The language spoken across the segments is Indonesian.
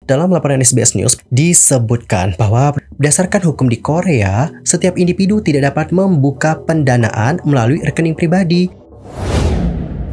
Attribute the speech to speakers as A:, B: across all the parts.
A: dalam laporan SBS News disebutkan bahwa berdasarkan hukum di Korea, setiap individu tidak dapat membuka pendanaan melalui rekening pribadi.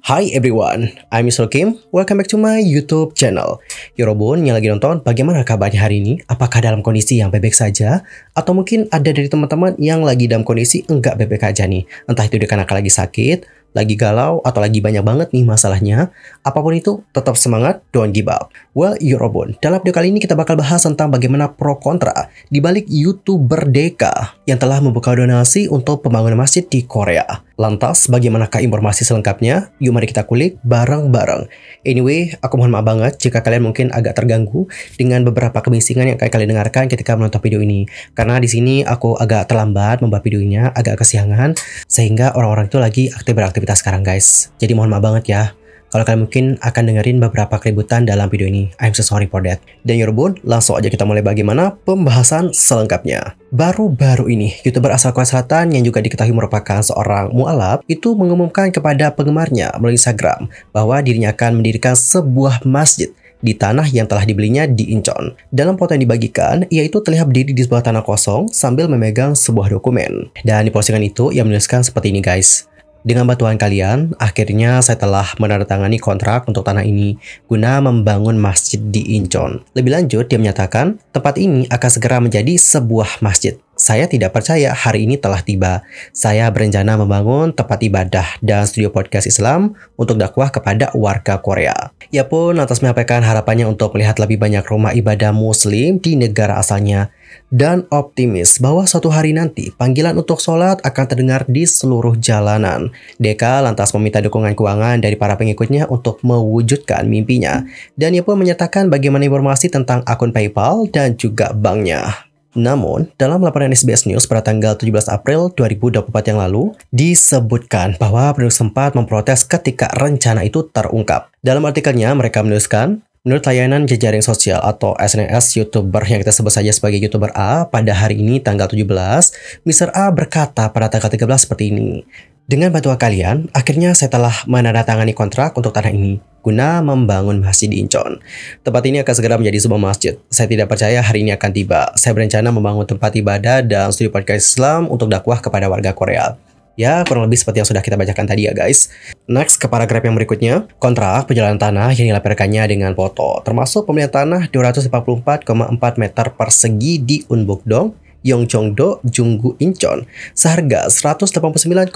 A: Hi everyone, I'm Mr. Kim. Welcome back to my YouTube channel. Yorobun yang lagi nonton, bagaimana kabarnya hari ini? Apakah dalam kondisi yang baik-baik saja? Atau mungkin ada dari teman-teman yang lagi dalam kondisi enggak baik-baik aja nih? Entah itu dikarenakan lagi sakit, lagi galau, atau lagi banyak banget nih masalahnya. Apapun itu, tetap semangat, don't give up. Well, Yorobun, dalam video kali ini kita bakal bahas tentang bagaimana pro kontra dibalik YouTuber Deka yang telah membuka donasi untuk pembangunan masjid di Korea. Lantas, bagaimanakah informasi selengkapnya? Yuk mari kita kulik bareng-bareng. Anyway, aku mohon maaf banget jika kalian mungkin agak terganggu dengan beberapa kebisingan yang akan kalian dengarkan ketika menonton video ini. Karena di sini aku agak terlambat membuat videonya, agak kesiangan, sehingga orang-orang itu lagi beraktivitas sekarang guys. Jadi mohon maaf banget ya kalau kalian mungkin akan dengerin beberapa keributan dalam video ini. I'm so sorry for that. Dan Yorobun, langsung aja kita mulai bagaimana pembahasan selengkapnya. Baru-baru ini, YouTuber asal Korea Selatan yang juga diketahui merupakan seorang mu'alaf itu mengumumkan kepada penggemarnya melalui Instagram bahwa dirinya akan mendirikan sebuah masjid di tanah yang telah dibelinya di Incheon. Dalam foto yang dibagikan, ia itu terlihat berdiri di sebuah tanah kosong sambil memegang sebuah dokumen. Dan di postingan itu, ia menuliskan seperti ini guys. Dengan bantuan kalian, akhirnya saya telah menandatangani kontrak untuk tanah ini guna membangun masjid di Incheon. Lebih lanjut, dia menyatakan tempat ini akan segera menjadi sebuah masjid. Saya tidak percaya hari ini telah tiba. Saya berencana membangun tempat ibadah dan studio podcast Islam untuk dakwah kepada warga Korea. Ia pun lantas menyampaikan harapannya untuk melihat lebih banyak rumah ibadah muslim di negara asalnya dan optimis bahwa suatu hari nanti panggilan untuk sholat akan terdengar di seluruh jalanan. Deka lantas meminta dukungan keuangan dari para pengikutnya untuk mewujudkan mimpinya. Dan ia pun menyatakan bagaimana informasi tentang akun PayPal dan juga banknya. Namun, dalam laporan SBS News pada tanggal 17 April 2024 yang lalu, disebutkan bahwa penduduk sempat memprotes ketika rencana itu terungkap. Dalam artikelnya, mereka menuliskan, menurut layanan jejaring sosial atau SNS YouTuber yang kita sebut saja sebagai YouTuber A, pada hari ini tanggal 17, Mr. A berkata pada tanggal 13 seperti ini. Dengan bantuan kalian, akhirnya saya telah menandatangani kontrak untuk tanah ini guna membangun masjid di Incheon. Tempat ini akan segera menjadi sebuah masjid. Saya tidak percaya hari ini akan tiba. Saya berencana membangun tempat ibadah dan studi podcast Islam untuk dakwah kepada warga Korea. Ya, kurang lebih seperti yang sudah kita bacakan tadi ya guys. Next, ke paragraf yang berikutnya. Kontrak perjalanan tanah yang dilaporkannya dengan foto, termasuk pembelian tanah 244,4 meter persegi di Unbuk-dong, Yeongjong-do, Junggu, Incheon, seharga 189,2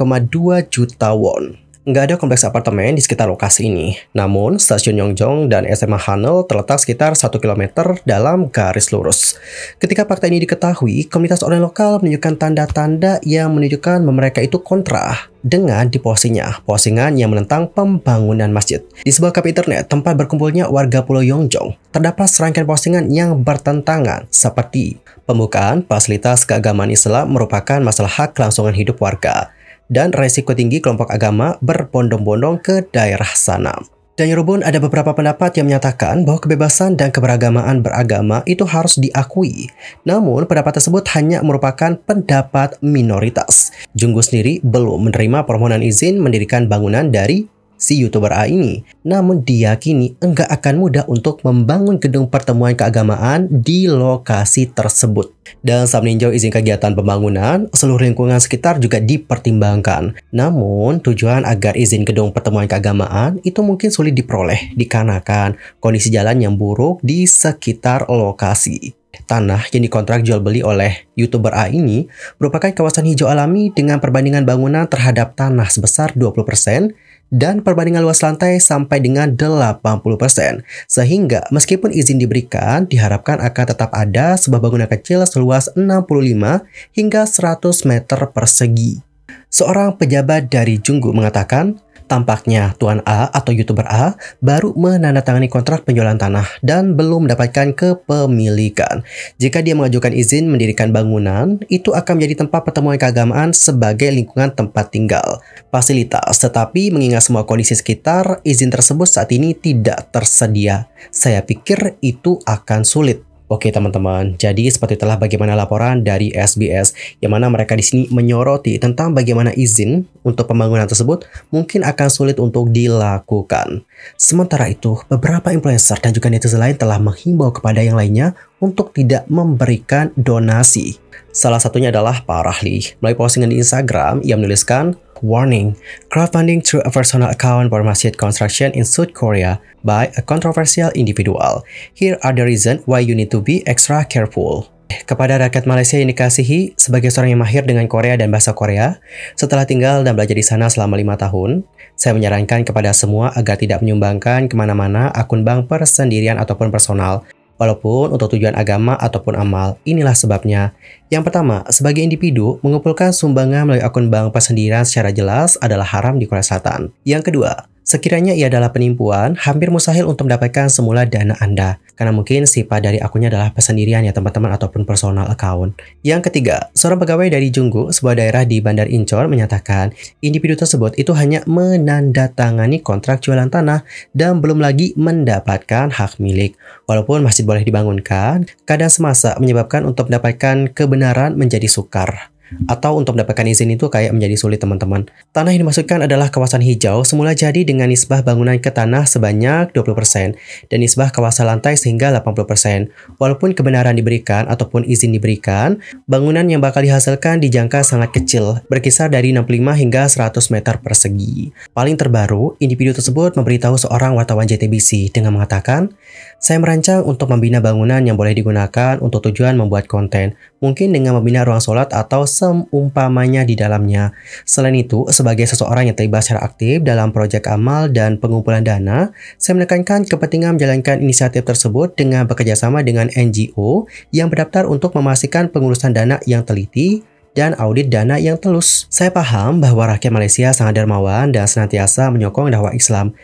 A: juta won. Nggak ada kompleks apartemen di sekitar lokasi ini. Namun, stasiun Yeongjong dan SMA Hanul terletak sekitar 1 km dalam garis lurus. Ketika fakta ini diketahui, komunitas orang lokal menunjukkan tanda-tanda yang menunjukkan mereka itu kontra dengan postingan yang menentang pembangunan masjid. Di sebuah kafe internet tempat berkumpulnya warga Pulau Yeongjong, terdapat serangkaian postingan yang bertentangan seperti pembukaan fasilitas keagamaan Islam merupakan masalah hak kelangsungan hidup warga dan resiko tinggi kelompok agama berbondong-bondong ke daerah sana. Dan Yorobun, ada beberapa pendapat yang menyatakan bahwa kebebasan dan keberagamaan beragama itu harus diakui. Namun, pendapat tersebut hanya merupakan pendapat minoritas. Junggu sendiri belum menerima permohonan izin mendirikan bangunan dari si YouTuber A ini. Namun diyakini enggak akan mudah untuk membangun gedung pertemuan keagamaan di lokasi tersebut. Dan saat meninjau izin kegiatan pembangunan, seluruh lingkungan sekitar juga dipertimbangkan. Namun, tujuan agar izin gedung pertemuan keagamaan itu mungkin sulit diperoleh dikarenakan kondisi jalan yang buruk di sekitar lokasi. Tanah yang dikontrak jual beli oleh YouTuber A ini merupakan kawasan hijau alami dengan perbandingan bangunan terhadap tanah sebesar 20% dan perbandingan luas lantai sampai dengan 80%. Sehingga meskipun izin diberikan, diharapkan akan tetap ada sebuah bangunan kecil seluas 65 hingga 100 meter persegi. Seorang pejabat dari Junggu mengatakan, tampaknya Tuan A atau YouTuber A baru menandatangani kontrak penjualan tanah dan belum mendapatkan kepemilikan. Jika dia mengajukan izin mendirikan bangunan, itu akan menjadi tempat pertemuan keagamaan sebagai lingkungan tempat tinggal, fasilitas. Tetapi mengingat semua kondisi sekitar, izin tersebut saat ini tidak tersedia. Saya pikir itu akan sulit. Oke teman-teman, jadi seperti itulah bagaimana laporan dari SBS yang mana mereka di sini menyoroti tentang bagaimana izin untuk pembangunan tersebut mungkin akan sulit untuk dilakukan. Sementara itu, beberapa influencer dan juga netizen lain telah menghimbau kepada yang lainnya untuk tidak memberikan donasi. Salah satunya adalah Pak Rahli. Melalui postingan di Instagram, ia menuliskan, "Warning, crowdfunding through a personal account for masjid construction in South Korea by a controversial individual. Here are the reasons why you need to be extra careful." Kepada rakyat Malaysia yang dikasihi, sebagai seorang yang mahir dengan Korea dan bahasa Korea, setelah tinggal dan belajar di sana selama 5 tahun, saya menyarankan kepada semua agar tidak menyumbangkan kemana-mana akun bank persendirian ataupun personal, walaupun untuk tujuan agama ataupun amal. Inilah sebabnya. Yang pertama, sebagai individu, mengumpulkan sumbangan melalui akun bank persendirian secara jelas adalah haram di Korea Selatan. Yang kedua, sekiranya ia adalah penipuan, hampir mustahil untuk mendapatkan semula dana Anda. Karena mungkin sifat dari akunnya adalah persendirian ya teman-teman ataupun personal account. Yang ketiga, seorang pegawai dari Junggu, sebuah daerah di Bandar Incheon menyatakan, individu tersebut itu hanya menandatangani kontrak jualan tanah dan belum lagi mendapatkan hak milik. Walaupun masjid boleh dibangunkan, keadaan semasa menyebabkan untuk mendapatkan kebenaran menjadi sukar. Atau untuk mendapatkan izin itu kayak menjadi sulit teman-teman. Tanah yang dimaksudkan adalah kawasan hijau semula jadi dengan nisbah bangunan ke tanah sebanyak 20% dan nisbah kawasan lantai sehingga 80%. Walaupun kebenaran diberikan ataupun izin diberikan, bangunan yang bakal dihasilkan di jangka sangat kecil, berkisar dari 65 hingga 100 meter persegi. Paling terbaru, individu tersebut memberitahu seorang wartawan JTBC dengan mengatakan, "Saya merancang untuk membina bangunan yang boleh digunakan untuk tujuan membuat konten, mungkin dengan membina ruang sholat atau seumpamanya di dalamnya. Selain itu, sebagai seseorang yang terlibat secara aktif dalam proyek amal dan pengumpulan dana, saya menekankan kepentingan menjalankan inisiatif tersebut dengan bekerjasama dengan NGO yang berdaftar untuk memastikan pengurusan dana yang teliti dan audit dana yang telus. Saya paham bahwa rakyat Malaysia sangat dermawan dan senantiasa menyokong dakwah Islam.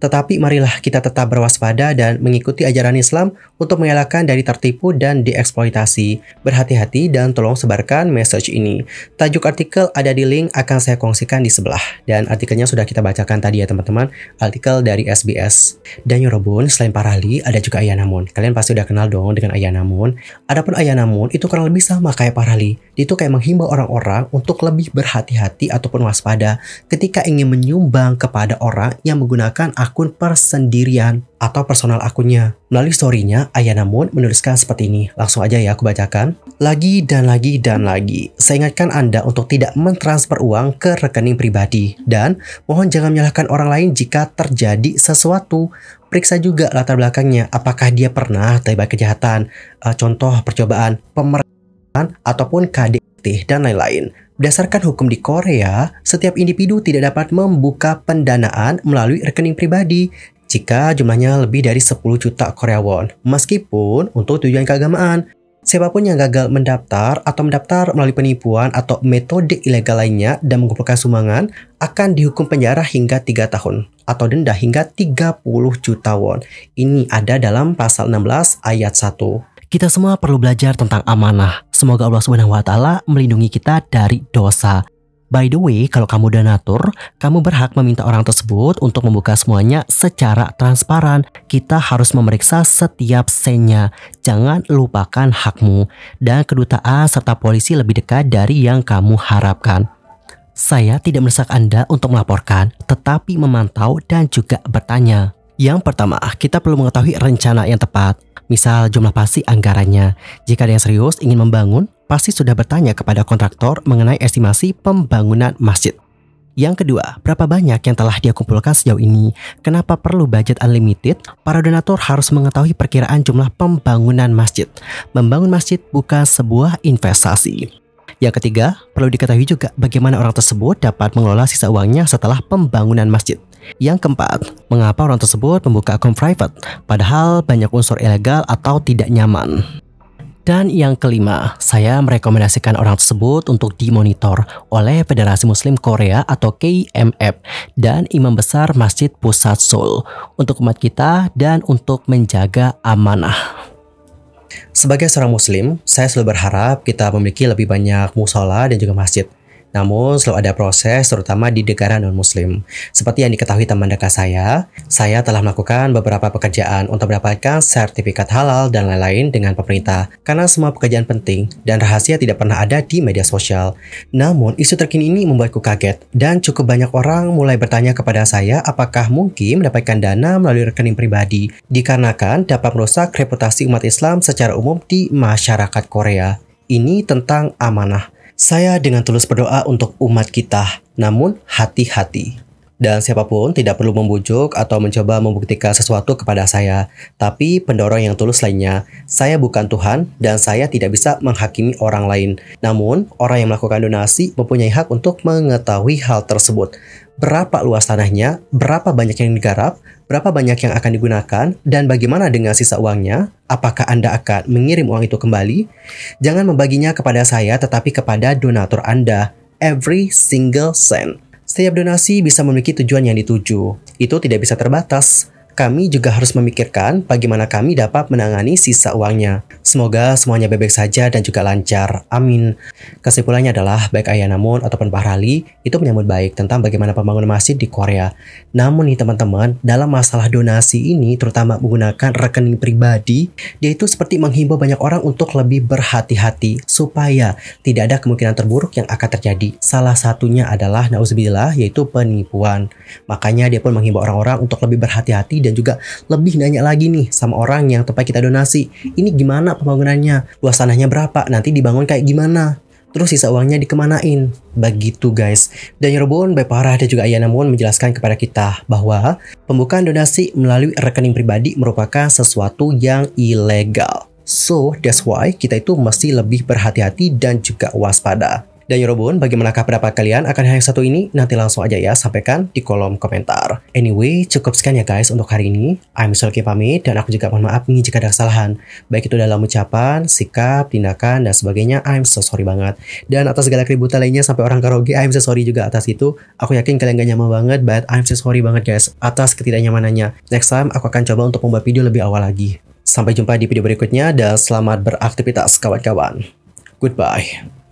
A: Tetapi marilah kita tetap berwaspada dan mengikuti ajaran Islam untuk mengelakkan dari tertipu dan dieksploitasi. Berhati-hati dan tolong sebarkan message ini." Tajuk artikel ada di link akan saya kongsikan di sebelah. Dan artikelnya sudah kita bacakan tadi ya teman-teman. Artikel dari SBS. Dan Yorobun, selain Pak Rahli, ada juga Ayah Namun. Kalian pasti udah kenal dong dengan Ayah Namun. Adapun Ayah Namun itu kurang lebih sama kayak Pak Rahli. Dia itu kayak menghimbau orang-orang untuk lebih berhati-hati ataupun waspada ketika ingin menyumbang kepada orang yang menggunakan akun persendirian atau personal akunnya. Melalui story-nya, Ayah Namun menuliskan seperti ini. Langsung aja ya aku bacakan. "Lagi dan lagi dan lagi, saya ingatkan Anda untuk tidak mentransfer uang ke rekening pribadi. Dan mohon jangan menyalahkan orang lain jika terjadi sesuatu. Periksa juga latar belakangnya, apakah dia pernah terlibat kejahatan, contoh percobaan, pemerasan, ataupun KDRT, dan lain-lain. Berdasarkan hukum di Korea, setiap individu tidak dapat membuka pendanaan melalui rekening pribadi jika jumlahnya lebih dari 10 juta Korea won, meskipun untuk tujuan keagamaan. Siapapun yang gagal mendaftar atau mendaftar melalui penipuan atau metode ilegal lainnya dan mengumpulkan sumbangan akan dihukum penjara hingga 3 tahun atau denda hingga 30 juta won. Ini ada dalam pasal 16 ayat 1. Kita semua perlu belajar tentang amanah. Semoga Allah SWT melindungi kita dari dosa. By the way, kalau kamu donatur, kamu berhak meminta orang tersebut untuk membuka semuanya secara transparan. Kita harus memeriksa setiap sennya. Jangan lupakan hakmu. Dan kedutaan serta polisi lebih dekat dari yang kamu harapkan. Saya tidak mendesak Anda untuk melaporkan, tetapi memantau dan juga bertanya. Yang pertama, kita perlu mengetahui rencana yang tepat. Misal jumlah pasti anggarannya. Jika ada yang serius ingin membangun, pasti sudah bertanya kepada kontraktor mengenai estimasi pembangunan masjid. Yang kedua, berapa banyak yang telah dia kumpulkan sejauh ini? Kenapa perlu budget unlimited? Para donatur harus mengetahui perkiraan jumlah pembangunan masjid. Membangun masjid bukan sebuah investasi. Yang ketiga, perlu diketahui juga bagaimana orang tersebut dapat mengelola sisa uangnya setelah pembangunan masjid. Yang keempat, mengapa orang tersebut membuka akun private, padahal banyak unsur ilegal atau tidak nyaman. Dan yang kelima, saya merekomendasikan orang tersebut untuk dimonitor oleh Federasi Muslim Korea atau KMF dan Imam Besar Masjid Pusat Seoul untuk umat kita dan untuk menjaga amanah. Sebagai seorang muslim, saya selalu berharap kita memiliki lebih banyak musola dan juga masjid. Namun selalu ada proses terutama di negara non-muslim. Seperti yang diketahui teman dekat saya telah melakukan beberapa pekerjaan untuk mendapatkan sertifikat halal dan lain-lain dengan pemerintah. Karena semua pekerjaan penting dan rahasia tidak pernah ada di media sosial. Namun isu terkini ini membuatku kaget dan cukup banyak orang mulai bertanya kepada saya apakah mungkin mendapatkan dana melalui rekening pribadi dikarenakan dapat merusak reputasi umat Islam secara umum di masyarakat Korea. Ini tentang amanah. Saya dengan tulus berdoa untuk umat kita, namun hati-hati. Dan siapapun tidak perlu membujuk atau mencoba membuktikan sesuatu kepada saya. Tapi pendorong yang tulus lainnya, saya bukan Tuhan dan saya tidak bisa menghakimi orang lain. Namun, orang yang melakukan donasi mempunyai hak untuk mengetahui hal tersebut. Berapa luas tanahnya, berapa banyak yang digarap, berapa banyak yang akan digunakan, dan bagaimana dengan sisa uangnya? Apakah Anda akan mengirim uang itu kembali? Jangan membaginya kepada saya tetapi kepada donatur Anda. Every single cent. Setiap donasi bisa memiliki tujuan yang dituju. Itu tidak bisa terbatas. Kami juga harus memikirkan bagaimana kami dapat menangani sisa uangnya. Semoga semuanya bebek saja dan juga lancar. Amin. Kesimpulannya adalah baik Ayah Namun ataupun Pak Rali itu menyambut baik tentang bagaimana pembangunan masjid di Korea. Namun nih teman-teman, dalam masalah donasi ini terutama menggunakan rekening pribadi, dia itu seperti menghimbau banyak orang untuk lebih berhati-hati supaya tidak ada kemungkinan terburuk yang akan terjadi. Salah satunya adalah nauzubillah yaitu penipuan. Makanya dia pun menghimbau orang-orang untuk lebih berhati-hati dan juga lebih nanya lagi nih sama orang yang tempat kita donasi. Ini gimana pembangunannya? Luas tanahnya berapa? Nanti dibangun kayak gimana? Terus sisa uangnya dikemanain? Begitu guys. Dan Yorobun, Baik Parah dan juga Ayah Namun menjelaskan kepada kita bahwa pembukaan donasi melalui rekening pribadi merupakan sesuatu yang ilegal. So, that's why kita itu mesti lebih berhati-hati dan juga waspada. Dan Yorobun, bagaimanakah pendapat kalian akan hal yang satu ini? Nanti langsung aja ya, sampaikan di kolom komentar. Anyway, cukup sekian ya guys untuk hari ini. I'm Sulky pamit, dan aku juga mohon maaf nih jika ada kesalahan. Baik itu dalam ucapan, sikap, tindakan, dan sebagainya. I'm so sorry banget. Dan atas segala keributan lainnya sampai orang karaoke, I'm so sorry juga atas itu. Aku yakin kalian gak nyaman banget, but I'm so sorry banget guys atas ketidaknyamanannya. Next time, aku akan coba untuk membuat video lebih awal lagi. Sampai jumpa di video berikutnya, dan selamat beraktivitas kawan-kawan. Goodbye.